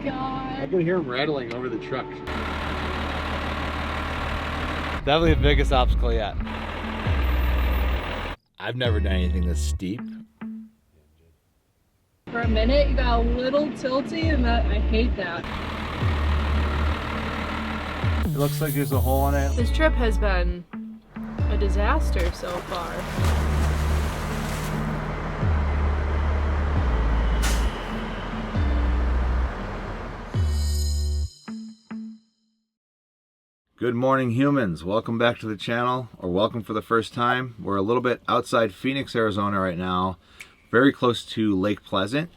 god. I can hear him rattling over the truck. Definitely the biggest obstacle yet. I've never done anything this steep. For a minute, you got a little tilty, and that I hate that. It looks like there's a hole in it. This trip has been a disaster so far. Good morning, humans. Welcome back to the channel, or welcome for the first time. We're a little bit outside Phoenix, Arizona right now, very close to Lake Pleasant,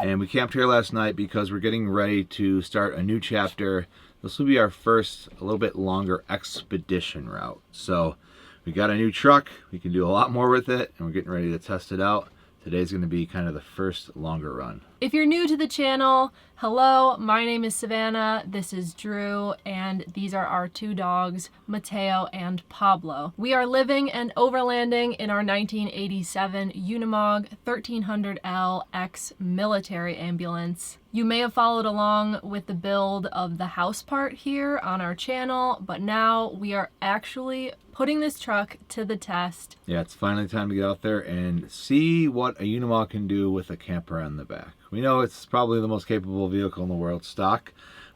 and we camped here last night because we're getting ready to start a new chapter. This will be our first, a little bit longer expedition route. So we got a new truck, we can do a lot more with it, and we're getting ready to test it out. Today's gonna be kind of the first longer run. If you're new to the channel, hello, my name is Savannah, this is Drew, and these are our two dogs, Mateo and Pablo. We are living and overlanding in our 1987 Unimog 1300L ex-military ambulance. You may have followed along with the build of the house part here on our channel, but now we are actually putting this truck to the test. Yeah, it's finally time to get out there and see what a Unimog can do with a camper on the back. We know it's probably the most capable vehicle in the world stock,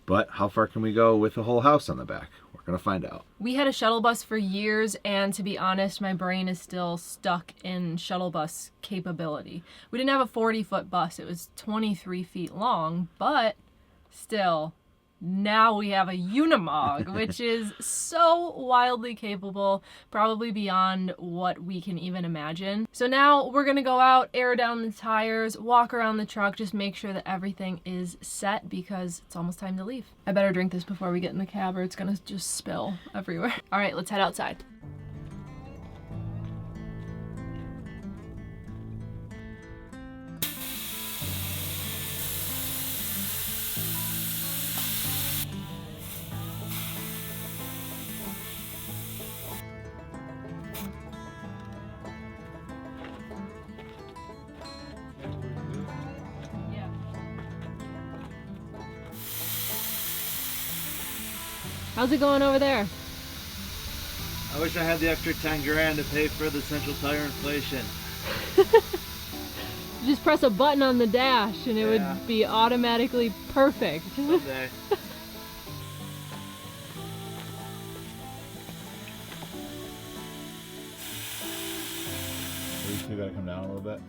but how far can we go with a whole house on the back? We're gonna find out. We had a shuttle bus for years, and to be honest, my brain is still stuck in shuttle bus capability. We didn't have a 40-foot bus, it was 23 feet long, but still, now we have a Unimog, which is so wildly capable, probably beyond what we can even imagine. So now we're gonna go out, air down the tires, walk around the truck, just make sure that everything is set because it's almost time to leave. I better drink this before we get in the cab or it's gonna just spill everywhere. All right, let's head outside. How's it going over there? I wish I had the extra 10 grand to pay for the central tire inflation. Just press a button on the dash and it would be automatically perfect. Someday. We still gotta come down a little bit.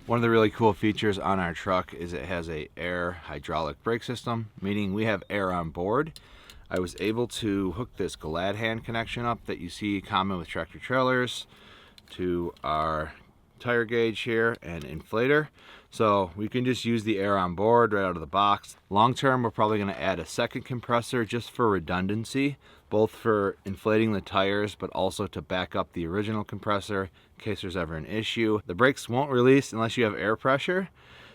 One of the really cool features on our truck is it has a air hydraulic brake system, meaning we have air on board. I was able to hook this Glad hand connection up that you see common with tractor trailers to our tire gauge here and inflator. So we can just use the air on board right out of the box. Long term, we're probably gonna add a second compressor just for redundancy, both for inflating the tires, but also to back up the original compressor in case there's ever an issue. The brakes won't release unless you have air pressure.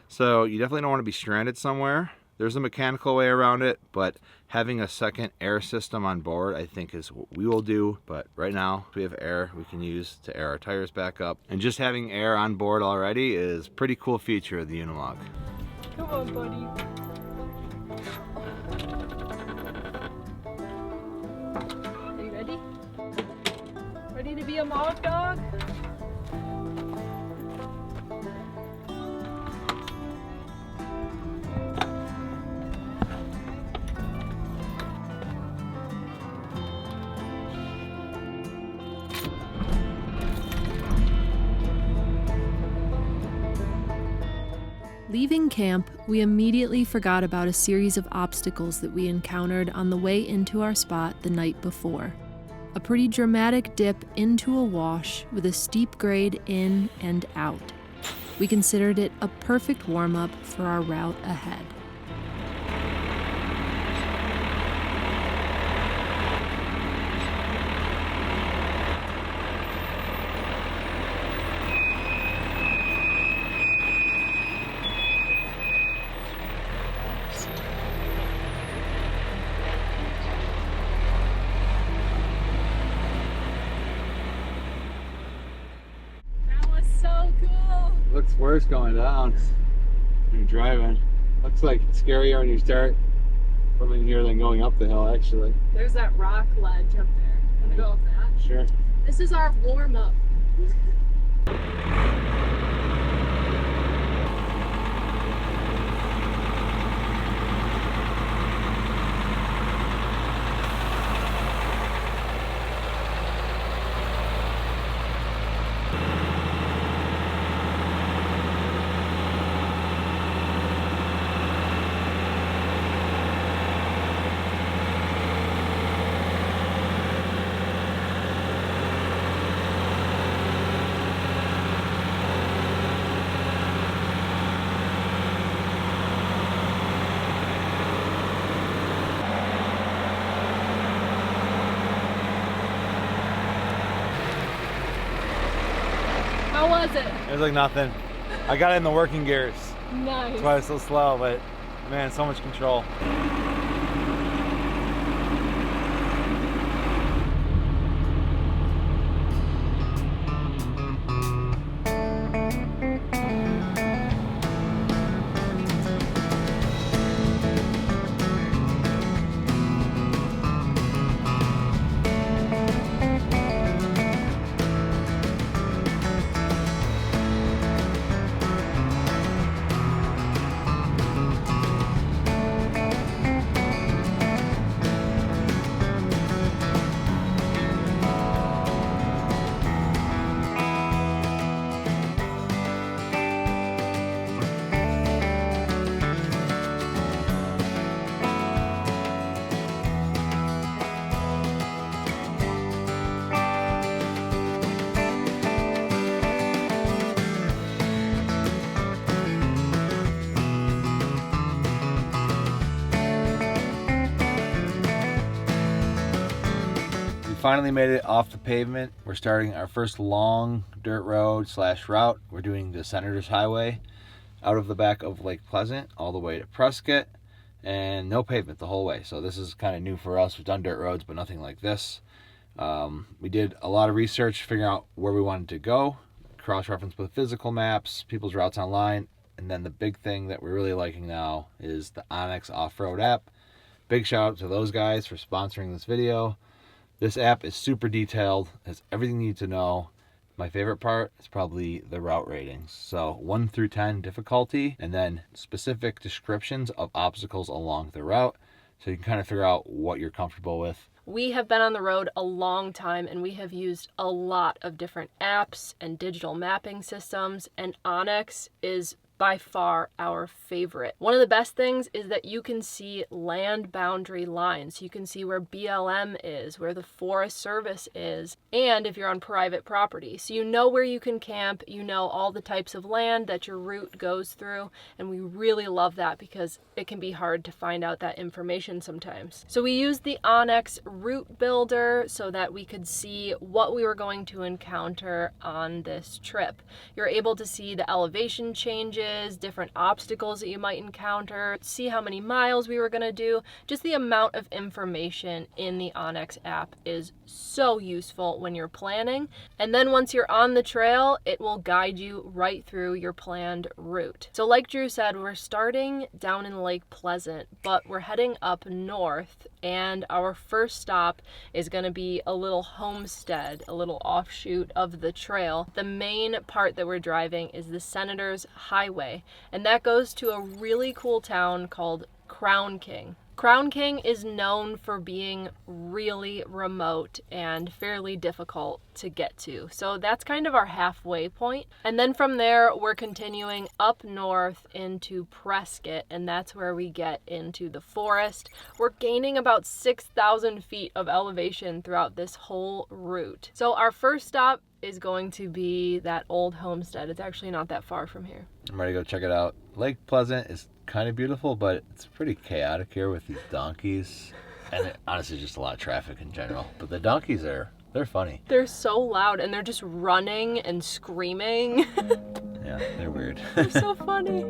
So you definitely don't wanna be stranded somewhere. There's a mechanical way around it, but having a second air system on board, I think, is what we will do. But right now, we have air we can use to air our tires back up. And just having air on board already is a pretty cool feature of the Unimog. Come on, buddy. Are you ready? Ready to be a Mog dog? Leaving camp, we immediately forgot about a series of obstacles that we encountered on the way into our spot the night before. A pretty dramatic dip into a wash with a steep grade in and out. We considered it a perfect warm-up for our route ahead. Looks worse going down when you're driving. Looks like it's scarier when you start Coming here, then going up the hill, actually. There's that rock ledge up there. Wanna go up that? Sure. This is our warm-up. How was it? It was like nothing. I got it in the working gears. Nice. That's why it's so slow, but man, so much control. Finally made it off the pavement. We're starting our first long dirt road / route. We're doing the Senator's Highway out of the back of Lake Pleasant all the way to Prescott, and no pavement the whole way. So this is kind of new for us. We've done dirt roads, but nothing like this. We did a lot of research figuring out where we wanted to go, cross-reference with physical maps, people's routes online, and then the big thing that we're really liking now is the Onyx off-road app. Big shout out to those guys for sponsoring this video. This app is super detailed, has everything you need to know. My favorite part is probably the route ratings. So 1 through 10 difficulty, and then specific descriptions of obstacles along the route, so you can kind of figure out what you're comfortable with. We have been on the road a long time, and we have used a lot of different apps and digital mapping systems, and Onyx is by far our favorite. One of the best things is that you can see land boundary lines. You can see where BLM is, where the Forest Service is, and if you're on private property. So you know where you can camp, you know all the types of land that your route goes through, and we really love that because it can be hard to find out that information sometimes. So we used the Onyx route builder so that we could see what we were going to encounter on this trip. You're able to see the elevation changes, different obstacles that you might encounter, see how many miles we were going to do. Just the amount of information in the Onyx app is so useful when you're planning. And then once you're on the trail, it will guide you right through your planned route. So like Drew said, we're starting down in Lake Pleasant, but we're heading up north, and our first stop is going to be a little homestead, a little offshoot of the trail. The main part that we're driving is the Senator's Highway, and that goes to a really cool town called Crown King. Crown King is known for being really remote and fairly difficult to get to. So that's kind of our halfway point. And then from there, we're continuing up north into Prescott, and that's where we get into the forest. We're gaining about 6,000 feet of elevation throughout this whole route. So our first stop is going to be that old homestead. It's actually not that far from here. I'm ready to go check it out. Lake Pleasant is kind of beautiful, but it's pretty chaotic here with these donkeys, and honestly just a lot of traffic in general. But the donkeys they're funny. They're so loud, and they're just running and screaming. Yeah, they're weird. They're so funny.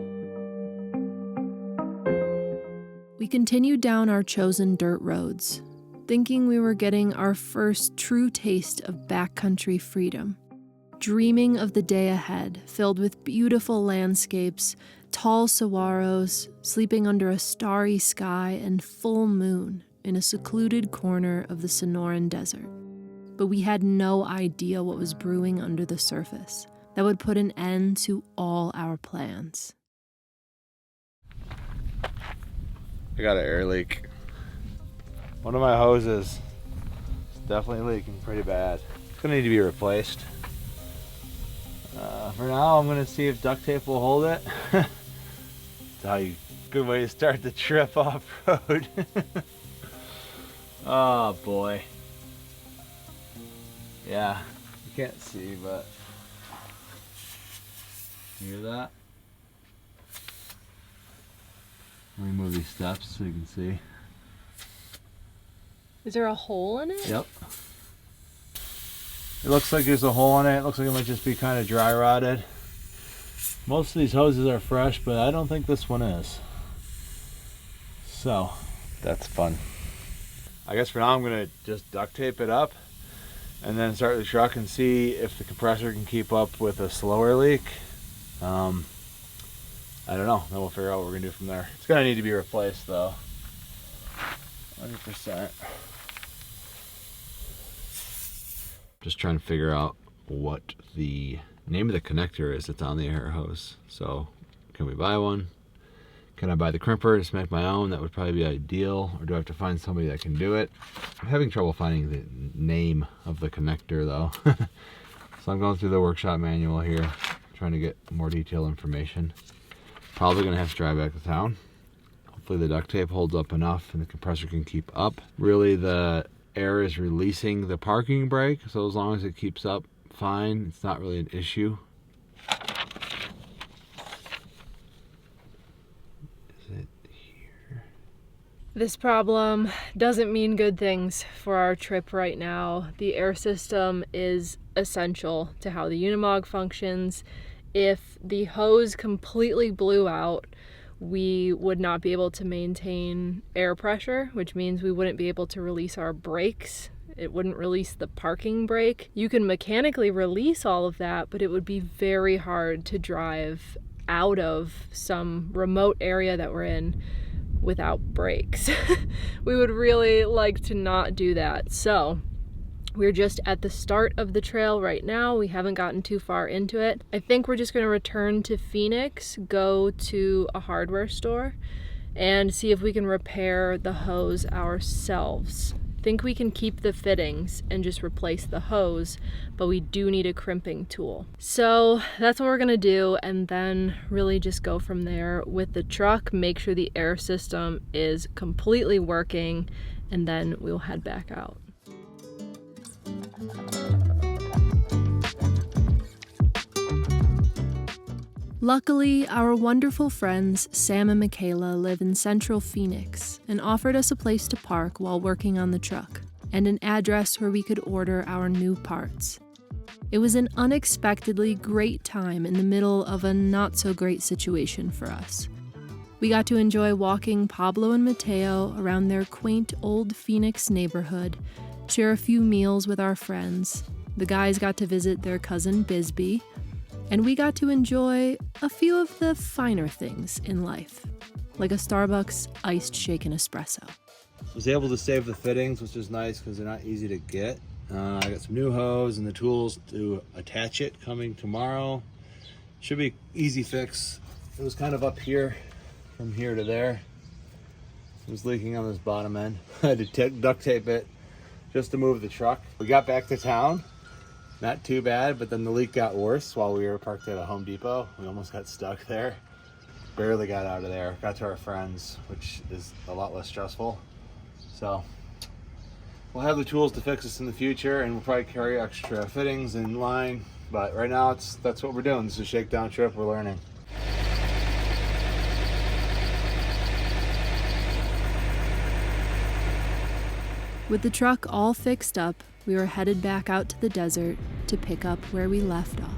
We continued down our chosen dirt roads, thinking we were getting our first true taste of backcountry freedom. dreaming of the day ahead, filled with beautiful landscapes, tall saguaros, sleeping under a starry sky and full moon in a secluded corner of the Sonoran Desert. But we had no idea what was brewing under the surface that would put an end to all our plans. I got an air leak. One of my hoses is definitely leaking pretty bad. It's gonna need to be replaced. For now, I'm gonna see if duct tape will hold it. It's a good way to start the trip off-road. Oh boy. Yeah, you can't see, but you hear that? Let me move these steps so you can see. Is there a hole in it? Yep. It looks like there's a hole in it. It looks like it might just be kind of dry rotted. Most of these hoses are fresh, but I don't think this one is. So, that's fun. I guess for now I'm gonna just duct tape it up and then start the truck and see if the compressor can keep up with a slower leak. I don't know. Then we'll figure out what we're gonna do from there. It's gonna need to be replaced though. 100%. Just trying to figure out what the name of the connector is that's on the air hose. So, can we buy one? Can I buy the crimper, just make my own? That would probably be ideal. Or do I have to find somebody that can do it? I'm having trouble finding the name of the connector though. So I'm going through the workshop manual here, trying to get more detailed information. Probably gonna have to drive back to town. Hopefully the duct tape holds up enough and the compressor can keep up. Really, the air is releasing the parking brake, so as long as it keeps up fine, it's not really an issue. Is it here? This problem doesn't mean good things for our trip right now. The air system is essential to how the Unimog functions. If the hose completely blew out, we would not be able to maintain air pressure, which means we wouldn't be able to release our brakes. It wouldn't release the parking brake. You can mechanically release all of that, but it would be very hard to drive out of some remote area that we're in without brakes. We would really like to not do that. So we're just at the start of the trail right now. We haven't gotten too far into it. I think we're just gonna return to Phoenix, go to a hardware store, and see if we can repair the hose ourselves. I think we can keep the fittings and just replace the hose, but we do need a crimping tool. So that's what we're gonna do, and then really just go from there with the truck, make sure the air system is completely working, and then we'll head back out. Luckily, our wonderful friends Sam and Michaela live in central Phoenix and offered us a place to park while working on the truck and an address where we could order our new parts. It was an unexpectedly great time in the middle of a not-so-great situation for us. We got to enjoy walking Pablo and Mateo around their quaint old Phoenix neighborhood, share a few meals with our friends. The guys got to visit their cousin Bisbee, and we got to enjoy a few of the finer things in life, like a Starbucks iced shaken espresso. I was able to save the fittings, which is nice because they're not easy to get. I got some new hose and the tools to attach it coming tomorrow. Should be easy fix. It was kind of up here, from here to there. It was leaking on this bottom end. I had to duct tape it just to move the truck. We got back to town. Not too bad, but then the leak got worse while we were parked at a Home Depot. We almost got stuck there. Barely got out of there. Got to our friends, which is a lot less stressful. So we'll have the tools to fix this in the future, and we'll probably carry extra fittings in line. But right now, that's what we're doing. This is a shakedown trip. We're learning. With the truck all fixed up, we were headed back out to the desert to pick up where we left off.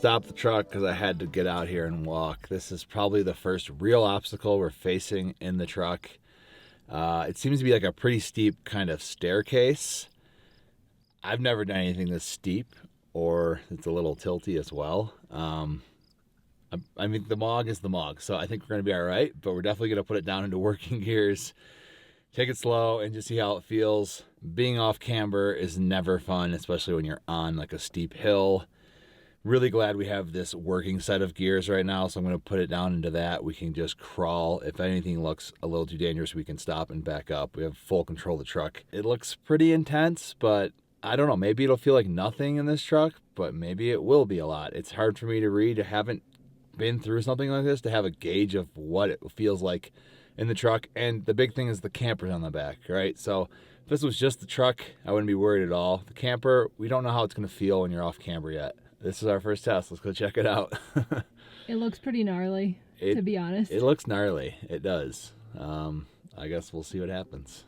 stop the truck because I had to get out here and walk. This is probably the first real obstacle we're facing in the truck. It seems to be like a pretty steep kind of staircase. I've never done anything this steep, or it's a little tilty as well. I mean, the Mog is the Mog, so I think we're going to be all right, but we're definitely going to put it down into working gears, take it slow, and just see how it feels. Being off camber is never fun, especially when you're on like a steep hill. Really glad we have this working set of gears right now, so I'm going to put it down into that. We can just crawl. If anything looks a little too dangerous, we can stop and back up. We have full control of the truck. It looks pretty intense, but I don't know. Maybe it'll feel like nothing in this truck, but maybe it will be a lot. It's hard for me to read. I haven't been through something like this to have a gauge of what it feels like in the truck. And the big thing is the camper's on the back, right? So if this was just the truck, I wouldn't be worried at all. The camper, we don't know how it's going to feel when you're off camber yet. This is our first test. Let's go check it out. It looks pretty gnarly, to be honest. It looks gnarly. It does. I guess we'll see what happens.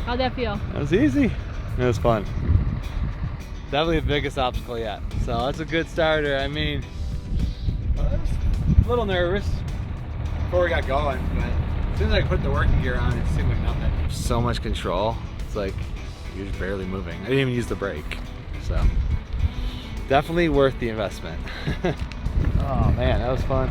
How'd that feel? That was easy. It was fun. Definitely the biggest obstacle yet. So that's a good starter. I mean, I was a little nervous before we got going, but as soon as I put the working gear on, it seemed like nothing. So much control. It's like you're just barely moving. I didn't even use the brake. So definitely worth the investment. Oh man, that was fun.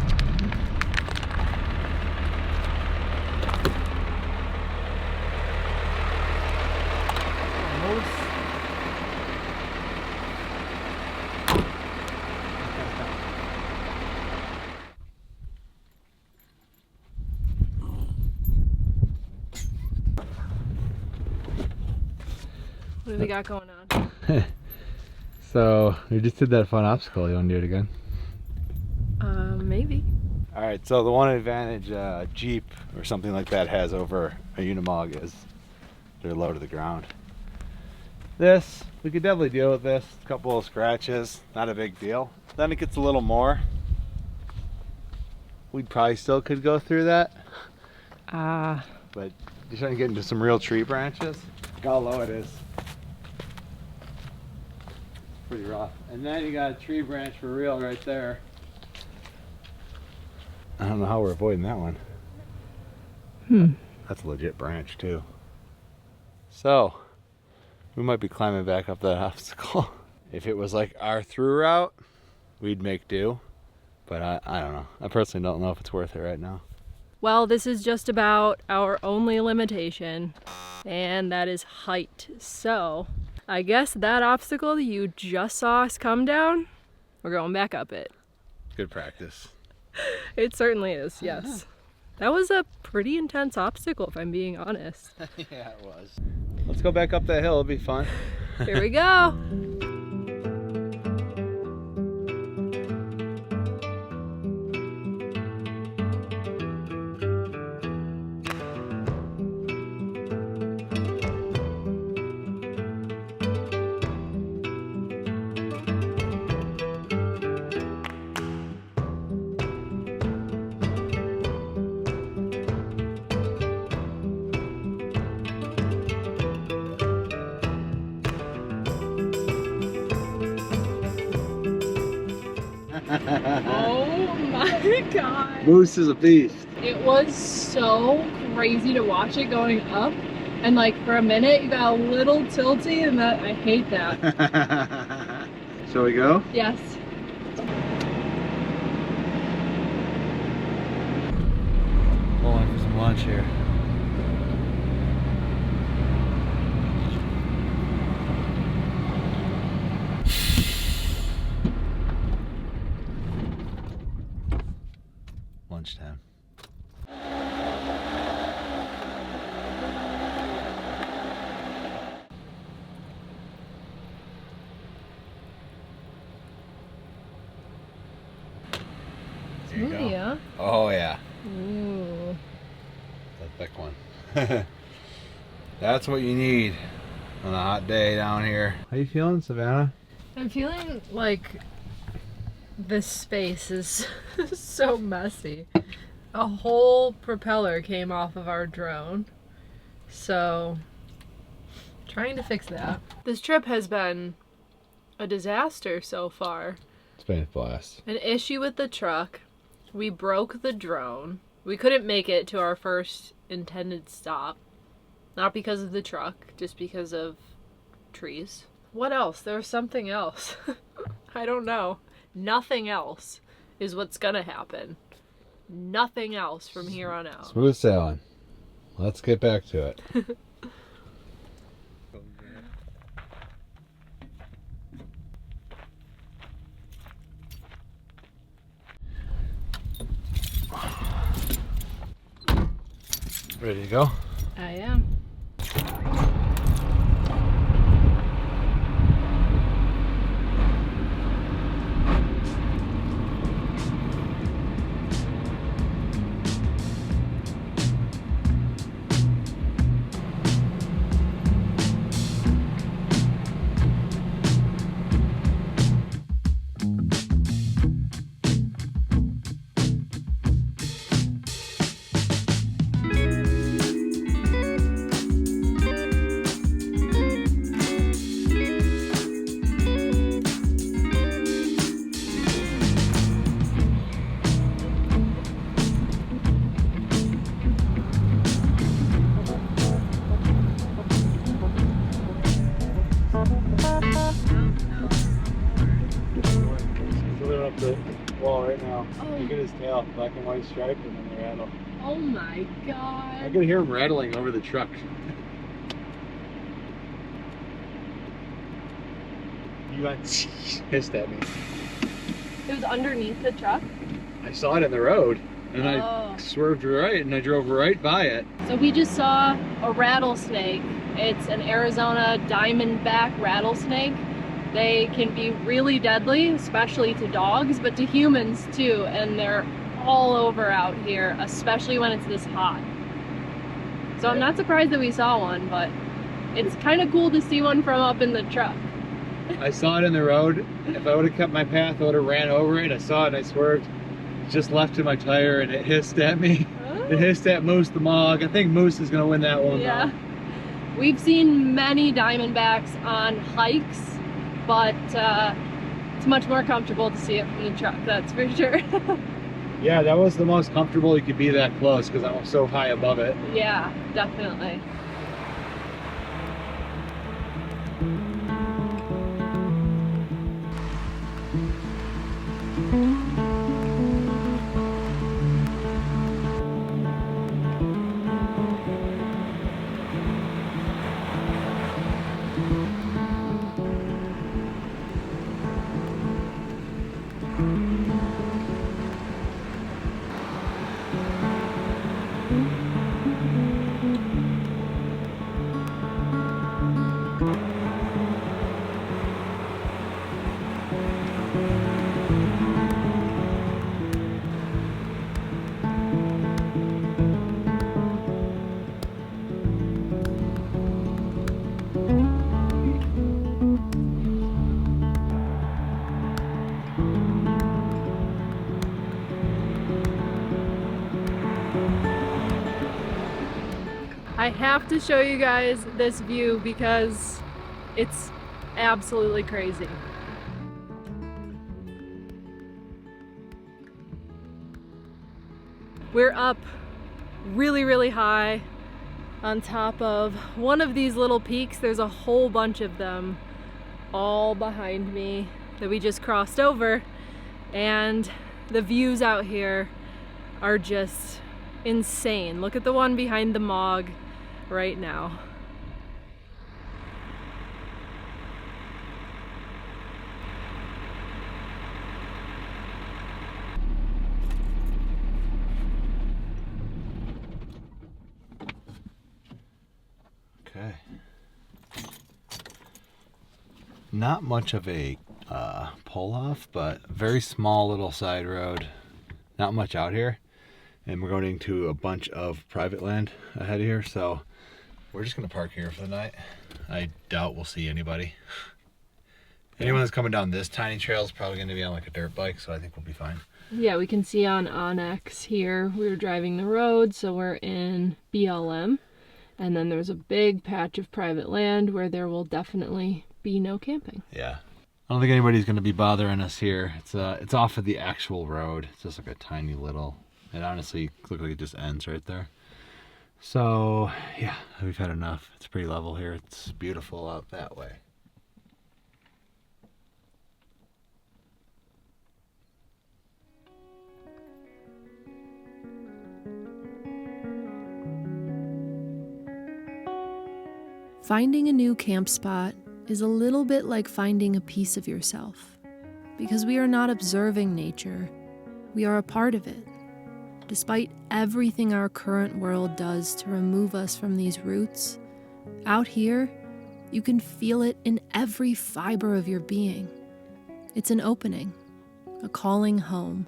What do we got going on? So we just did that fun obstacle. You want to do it again? Maybe. All right, so the one advantage Jeep or something like that has over a Unimog is they're low to the ground. This, we could definitely deal with this. A couple of scratches, not a big deal. Then it gets a little more. We probably still could go through that. But you're trying to get into some real tree branches. Look how low it is. Pretty rough. And then you got a tree branch for real right there. I don't know how we're avoiding that one. That's a legit branch too. So, we might be climbing back up that obstacle. If it was like our through route, we'd make do. But I don't know. I personally don't know if it's worth it right now. Well, this is just about our only limitation, and that is height. So, I guess that obstacle that you just saw us come down, we're going back up it. Good practice. It certainly is, yes. That was a pretty intense obstacle, if I'm being honest. Yeah, it was. Let's go back up that hill. It'll be fun. Here we go. Oh my god. Moose is a beast. It was so crazy to watch it going up. And like for a minute you got a little tilty and that I hate that. Shall we go? Yes. Pulling for some lunch here. Lunchtime. There you go. Yeah. Oh yeah. Ooh. That thick one. That's what you need on a hot day down here. How you feeling, Savannah? I'm feeling like this space is so messy. A whole propeller came off of our drone. So, trying to fix that. This trip has been a disaster so far. It's been a blast. An issue with the truck. We broke the drone. We couldn't make it to our first intended stop. Not because of the truck, just because of trees. What else? There was something else. I don't know. Nothing else is what's gonna happen. Nothing else from here on out. Smooth sailing. Let's get back to it. Ready to go? I am. Look at his tail, black and white stripe, and then the rattle. Oh my god. I could hear him rattling over the truck. He like hissed at me. It was underneath the truck? I saw it in the road, and I swerved right, and I drove right by it. So we just saw a rattlesnake. It's an Arizona diamondback rattlesnake. They can be really deadly, especially to dogs, but to humans too, and they're all over out here, especially when it's this hot. So I'm not surprised that we saw one, but it's kind of cool to see one from up in the truck. I saw it in the road. If I would have kept my path, I would have ran over it. I saw it and I swerved just left to my tire, and it hissed at me. It hissed at Moose the Mog. I think Moose is going to win that one. Yeah. Though. We've seen many diamondbacks on hikes, but it's much more comfortable to see it from the truck, that's for sure. Yeah, that was the most comfortable you could be that close because I'm so high above it. Yeah, definitely. I have to show you guys this view because it's absolutely crazy. We're up really, really high on top of one of these little peaks. There's a whole bunch of them all behind me that we just crossed over, and the views out here are just insane. Look at the one behind the Mog right now. Okay. Not much of a pull off, but very small little side road. Not much out here. And we're going to a bunch of private land ahead of here, so we're just gonna park here for the night. I doubt we'll see anybody. Anyone that's coming down this tiny trail is probably gonna be on like a dirt bike, so I think we'll be fine. Yeah, we can see on Onyx here, we were driving the road, so we're in BLM. And then there's a big patch of private land where there will definitely be no camping. Yeah. I don't think anybody's gonna be bothering us here. It's off of the actual road. It's just like a tiny little, it honestly looks like it just ends right there. So yeah, we've had enough. It's pretty level here. It's beautiful out that way. Finding a new camp spot is a little bit like finding a piece of yourself, because we are not observing nature, we are a part of it. Despite everything our current world does to remove us from these roots, out here, you can feel it in every fiber of your being. It's an opening, a calling home.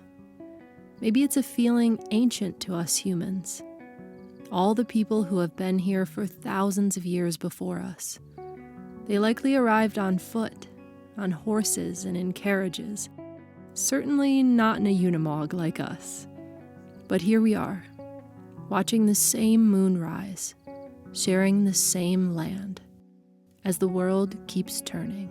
Maybe it's a feeling ancient to us humans. All the people who have been here for thousands of years before us. They likely arrived on foot, on horses, and in carriages. Certainly not in a Unimog like us. But here we are, watching the same moon rise, sharing the same land, as the world keeps turning.